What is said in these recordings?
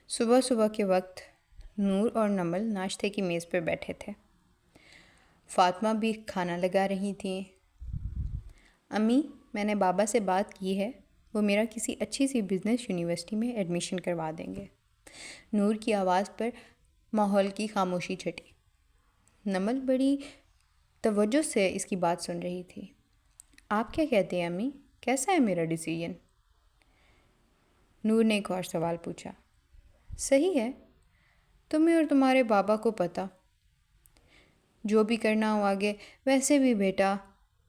صبح صبح کے وقت نور اور نمل ناشتے کی میز پر بیٹھے تھے۔ فاطمہ بھی کھانا لگا رہی تھیں۔ امی، میں نے بابا سے بات کی ہے، وہ میرا کسی اچھی سی بزنس یونیورسٹی میں ایڈمیشن کروا دیں گے۔ نور کی آواز پر ماحول کی خاموشی چھٹی۔ نمل بڑی توجہ سے اس کی بات سن رہی تھی۔ آپ کیا کہتے ہیں امی؟ کیسا ہے میرا ڈیسیژن؟ نور نے ایک اور سوال پوچھا۔ صحیح ہے، تمہیں اور تمہارے بابا کو پتہ، جو بھی کرنا ہو آگے۔ ویسے بھی بیٹا،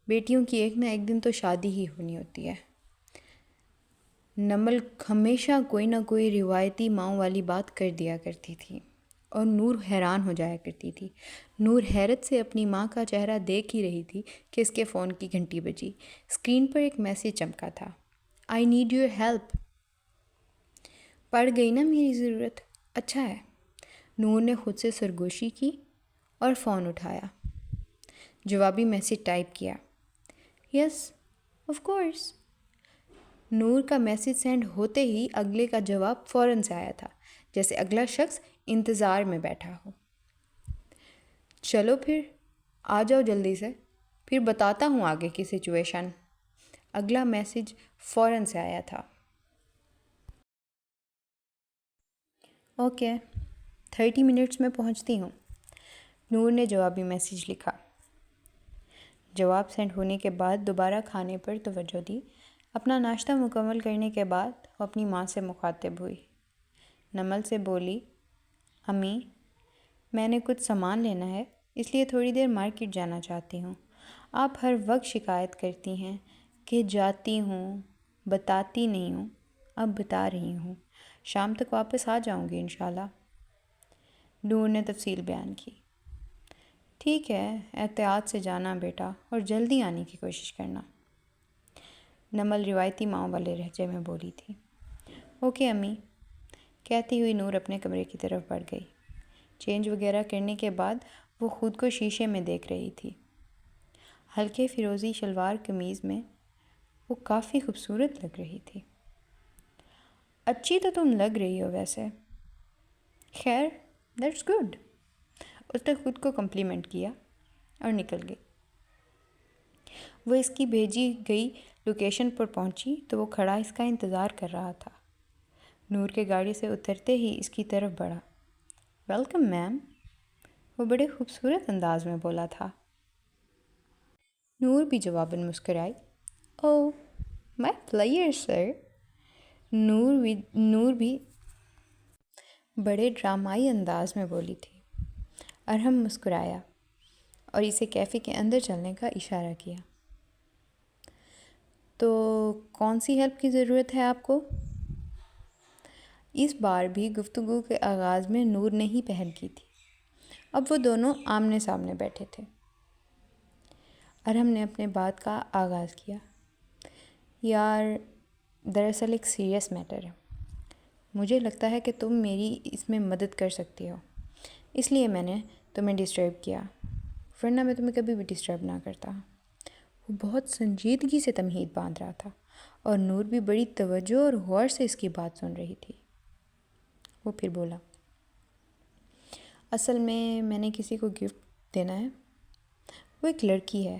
بیٹیوں کی ایک نہ ایک دن تو شادی ہی ہونی ہوتی ہے۔ نمل ہمیشہ کوئی نہ کوئی روایتی ماؤں والی بات کر دیا کرتی تھی اور نور حیران ہو جایا کرتی تھی۔ نور حیرت سے اپنی ماں کا چہرہ دیکھ ہی رہی تھی کہ اس کے فون کی گھنٹی بجی۔ اسکرین پر ایک میسیج چمکا تھا، آئی نیڈ یور ہیلپ۔ پڑ گئی نا میری ضرورت؟ اچھا ہے۔ نور نے خود سے سرگوشی کی اور فون اٹھایا۔ جوابی میسیج ٹائپ کیا، یس آف کورس۔ نور کا میسیج سینڈ ہوتے ہی اگلے کا جواب فوراً سے آیا تھا، جیسے اگلا شخص انتظار میں بیٹھا ہو۔ چلو پھر آ جاؤ جلدی سے، پھر بتاتا ہوں آگے کی سچویشن۔ اگلا میسیج فوراً سے آیا تھا، اوکے 30 منٹس میں پہنچتی ہوں۔ نور نے جوابی میسیج لکھا۔ جواب سینڈ ہونے کے بعد دوبارہ کھانے پر توجہ دی۔ اپنا ناشتہ مکمل کرنے کے بعد وہ اپنی ماں سے مخاطب ہوئی۔ نمل سے بولی، امی، میں نے کچھ سامان لینا ہے، اس لیے تھوڑی دیر مارکیٹ جانا چاہتی ہوں۔ آپ ہر وقت شکایت کرتی ہیں کہ جاتی ہوں، بتاتی نہیں ہوں، اب بتا رہی ہوں۔ شام تک واپس آ جاؤں گی انشاءاللہ۔ نور نے تفصیل بیان کی۔ ٹھیک ہے، احتیاط سے جانا بیٹا اور جلدی آنے کی کوشش کرنا۔ نمل روایتی ماؤں والے لہجے میں بولی تھی۔ اوکے امی، کہتی ہوئی نور اپنے کمرے کی طرف بڑھ گئی۔ چینج وغیرہ کرنے کے بعد وہ خود کو شیشے میں دیکھ رہی تھی۔ ہلکے فیروزی شلوار قمیض میں وہ کافی خوبصورت لگ رہی تھی۔ اچھی تو تم لگ رہی ہو ویسے۔ خیر، دیٹس گڈ۔ اس نے خود کو کمپلیمنٹ کیا اور نکل گئی۔ وہ اس کی بھیجی گئی لوکیشن پر پہنچی تو وہ کھڑا اس کا انتظار کر رہا تھا۔ نور کے گاڑی سے اترتے ہی اس کی طرف بڑھا۔ ویلکم میم، وہ بڑے خوبصورت انداز میں بولا تھا۔ نور بھی جواباً مسکرائی۔ او مائی پلیئر سر۔ نور بھی بڑے ڈرامائی انداز میں بولی تھی۔ ارحم مسکرایا اور اسے کیفے کے اندر چلنے کا اشارہ کیا۔ تو کون سی ہیلپ کی ضرورت ہے آپ کو؟ اس بار بھی گفتگو کے آغاز میں نور نے ہی پہل کی تھی۔ اب وہ دونوں آمنے سامنے بیٹھے تھے۔ ارحم نے اپنے بات کا آغاز کیا۔ یار، دراصل ایک سیریس میٹر ہے۔ مجھے لگتا ہے کہ تم میری اس میں مدد کر سکتی ہو، اس لیے میں نے تمہیں ڈسٹرب کیا، ورنہ میں تمہیں کبھی بھی ڈسٹرب نہ کرتا۔ وہ بہت سنجیدگی سے تمہید باندھ رہا تھا اور نور بھی بڑی توجہ اور غور سے اس کی بات سن رہی تھی۔ وہ پھر بولا، اصل میں نے کسی کو گفٹ دینا ہے۔ وہ ایک لڑکی ہے۔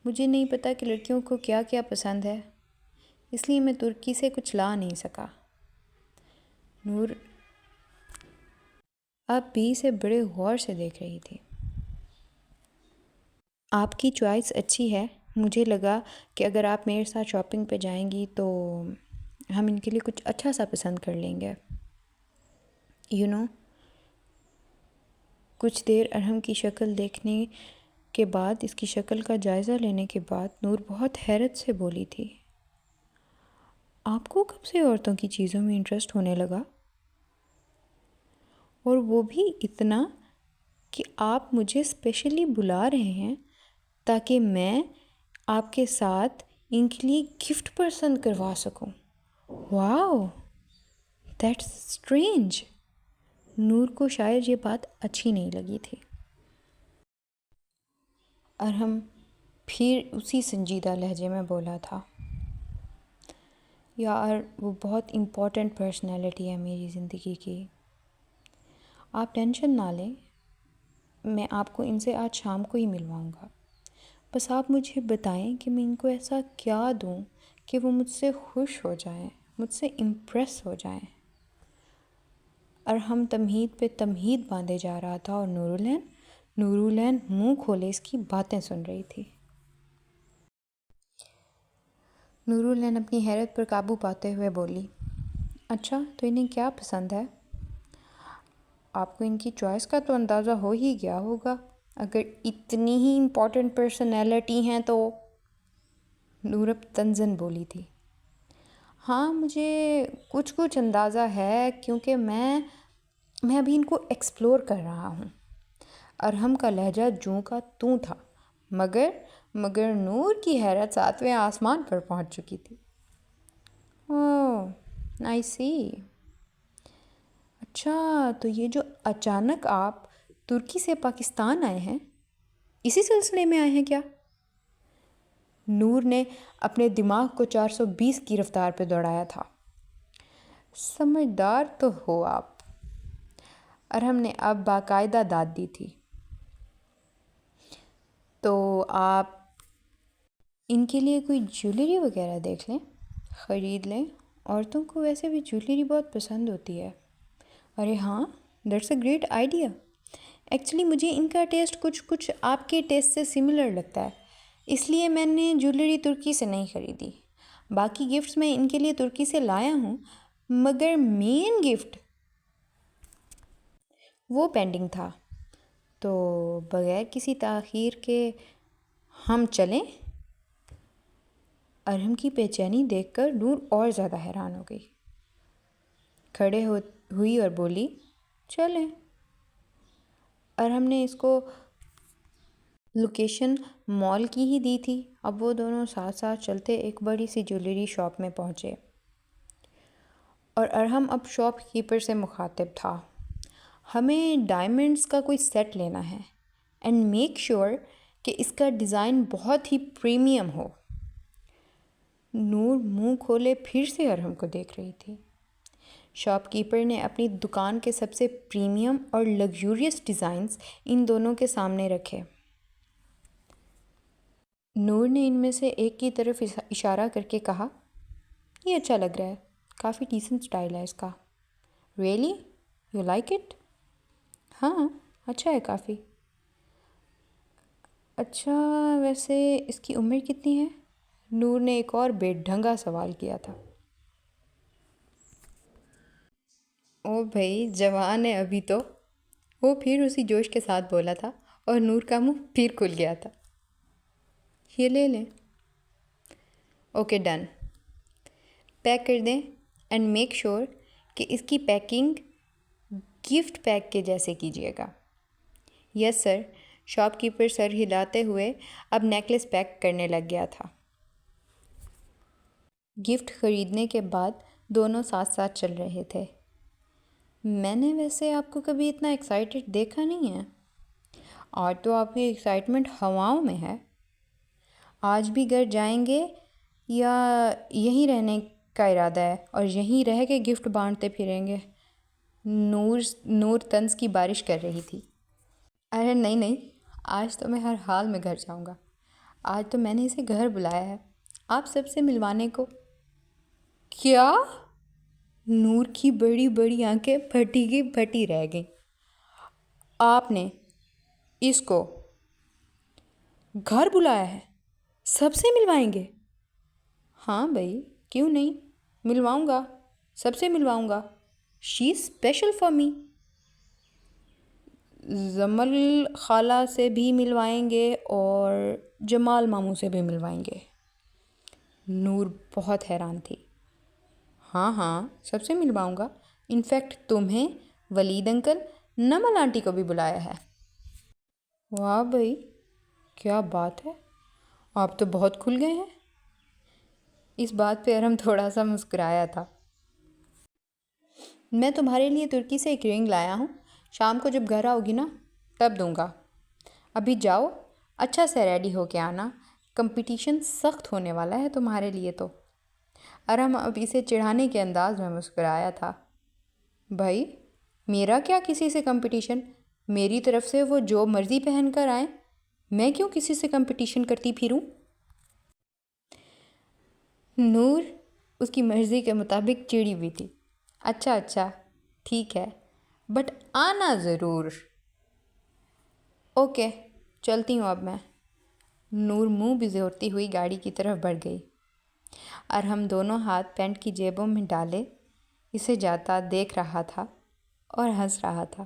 مجھے نہیں پتہ کہ لڑکیوں کو کیا کیا پسند ہے، اس لیے میں ترکی سے کچھ لا نہیں سکا۔ نور اب بھی اسے بڑے غور سے دیکھ رہی تھی۔ آپ کی چوائس اچھی ہے۔ مجھے لگا کہ اگر آپ میرے ساتھ شاپنگ پہ جائیں گی تو ہم ان کے لیے کچھ اچھا سا پسند کر لیں گے۔ کچھ دیر ارحم کی شکل دیکھنے کے بعد، اس کی شکل کا جائزہ لینے کے بعد نور بہت حیرت سے بولی تھی، آپ کو کب سے عورتوں کی چیزوں میں انٹرسٹ ہونے لگا؟ اور وہ بھی اتنا کہ آپ مجھے اسپیشلی بلا رہے ہیں تاکہ میں آپ کے ساتھ ان کے لیے گفٹ پسند کروا سکوں۔ واو، دیٹس اسٹرینج۔ نور کو شاید یہ بات اچھی نہیں لگی تھی۔ ارحم پھر اسی سنجیدہ لہجے میں بولا تھا، یار وہ بہت امپورٹنٹ پرسنالٹی ہے میری زندگی کی. آپ ٹینشن نہ لیں، میں آپ کو ان سے آج شام کو ہی ملواؤں گا. بس آپ مجھے بتائیں کہ میں ان کو ایسا کیا دوں کہ وہ مجھ سے خوش ہو جائیں، مجھ سے امپریس ہو جائیں. اور ہم تمہید پہ تمہید باندھے جا رہا تھا اور نورالعین منہ کھولے اس کی باتیں سن رہی تھی. نورالعین اپنی حیرت پر قابو پاتے ہوئے بولی، اچھا تو انہیں کیا پسند ہے؟ آپ کو ان کی چوائس کا تو اندازہ ہو ہی گیا ہوگا اگر اتنی ہی امپورٹنٹ پرسنالٹی ہیں تو. نورب تنزن بولی تھی. ہاں مجھے کچھ اندازہ ہے کیونکہ میں ابھی ان کو ایکسپلور کر رہا ہوں. ارحم کا لہجہ جوں کا توں تھا، مگر نور کی حیرت 7ویں آسمان پر پہنچ چکی تھی. اوہ آئی سی. اچھا تو یہ جو اچانک آپ ترکی سے پاکستان آئے ہیں، اسی سلسلے میں آئے ہیں کیا؟ نور نے اپنے دماغ کو 420 کی رفتار پہ دوڑایا تھا. سمجھدار تو ہو آپ. ارحم نے اب باقاعدہ داد دی تھی. تو آپ ان کے لیے کوئی جویلری وغیرہ دیکھ لیں، خرید لیں. عورتوں کو ویسے بھی جویلری بہت پسند ہوتی ہے. ارے ہاں، that's a great idea. Actually مجھے ان کا ٹیسٹ کچھ آپ کے ٹیسٹ سے سملر لگتا ہے، اس لیے میں نے جویلری ترکی سے نہیں خریدی. باقی گفٹس میں ان کے لیے ترکی سے لایا ہوں، مگر مین گفٹ وہ پینڈنگ تھا. تو بغیر کسی تاخیر کے ہم چلیں؟ ارحم کی بے چینی دیکھ کر نور اور زیادہ حیران ہو گئی. کھڑے ہوئی اور بولی، چلیں. ارحم نے اس کو لوکیشن مال کی ہی دی تھی. اب وہ دونوں ساتھ ساتھ چلتے ایک بڑی سی جویلری شاپ میں پہنچے اور ارحم اب شاپ کیپر سے مخاطب تھا. ہمیں ڈائمنڈس کا کوئی سیٹ لینا ہے اینڈ میک شیور کہ اس کا ڈیزائن بہت ہی پریمیم ہو. نور منہ کھولے پھر سے ارحم کو دیکھ رہی تھی. شاپ کیپر نے اپنی دکان کے سب سے پریمیم اور لگزوریس ڈیزائنز ان دونوں کے سامنے رکھے. نور نے ان میں سے ایک کی طرف اشارہ کر کے کہا، یہ اچھا لگ رہا ہے، کافی ڈیسنٹ سٹائل ہے اس کا. Really you like it? ہاں اچھا ہے کافی. اچھا ویسے اس کی عمر کتنی ہے؟ نور نے ایک اور بے ڈھنگا سوال کیا تھا. او بھائی جوان ہے ابھی تو. وہ پھر اسی جوش کے ساتھ بولا تھا اور نور کا منہ پھر کھل گیا تھا. یہ لے لیں. Okay done. پیک کر دیں اینڈ میک شور کہ اس کی پیکنگ گفٹ پیک کے جیسے کیجیے گا. یس سر. شاپ کیپر سر ہلاتے ہوئے اب نیکلس پیک کرنے لگ گیا تھا. گفٹ خریدنے کے بعد دونوں ساتھ ساتھ چل رہے تھے. میں نے ویسے آپ کو کبھی اتنا ایکسائٹیڈ دیکھا نہیں ہے. آج تو آپ کی ایکسائٹمنٹ ہواؤں میں ہے. آج بھی گھر جائیں گے یا یہیں رہنے کا ارادہ ہے اور یہیں رہ کے گفٹ بانٹتے پھریں گے؟ نور طنز کی بارش کر رہی تھی. ارے نہیں، آج تو میں ہر حال میں گھر جاؤں گا. آج تو میں نے اسے گھر بلایا ہے آپ سب سے ملوانے کو. کیا؟ نور کی بڑی بڑی آنکھیں پھٹی رہ گئیں. آپ نے اس کو گھر بلایا ہے؟ سب سے ملوائیں گے؟ ہاں بھائی کیوں نہیں، ملواؤں گا، سب سے ملواؤں گا. شی از اسپیشل فار می. زمل خالہ سے بھی ملوائیں گے اور جمال ماموں سے بھی ملوائیں گے. نور بہت حیران تھی. ہاں سب سے ملواؤں گا. انفیکٹ تمہیں، ولید انکل، نمل آنٹی کو بھی بلایا ہے. واہ بھائی کیا بات ہے، آپ تو بہت کھل گئے ہیں. اس بات پہ ارحم تھوڑا سا مسکرایا تھا. میں تمہارے لیے ترکی سے ایک رنگ لایا ہوں، شام کو جب گھر آؤ گی نا تب دوں گا. ابھی جاؤ اچھا سے ریڈی ہو کے آنا، کمپٹیشن سخت ہونے والا ہے تمہارے لیے تو. ارحم اب اسے چڑھانے کے انداز میں مسکرایا تھا۔ بھائی میرا کیا کسی سے کمپٹیشن؟ میری طرف سے وہ جو مرضی پہن کر آئیں، میں کیوں کسی سے کمپٹیشن کرتی پھروں؟ نور اس کی مرضی کے مطابق چڑھی ہوئی تھی۔ اچھا ٹھیک ہے، بٹ آنا ضرور۔ اوکے چلتی ہوں اب میں۔ نور منہ بزورتی ہوئی گاڑی کی طرف بڑھ گئی۔ ارحم دونوں ہاتھ پینٹ کی جیبوں میں ڈالے اسے جاتا دیکھ رہا تھا اور ہنس رہا تھا۔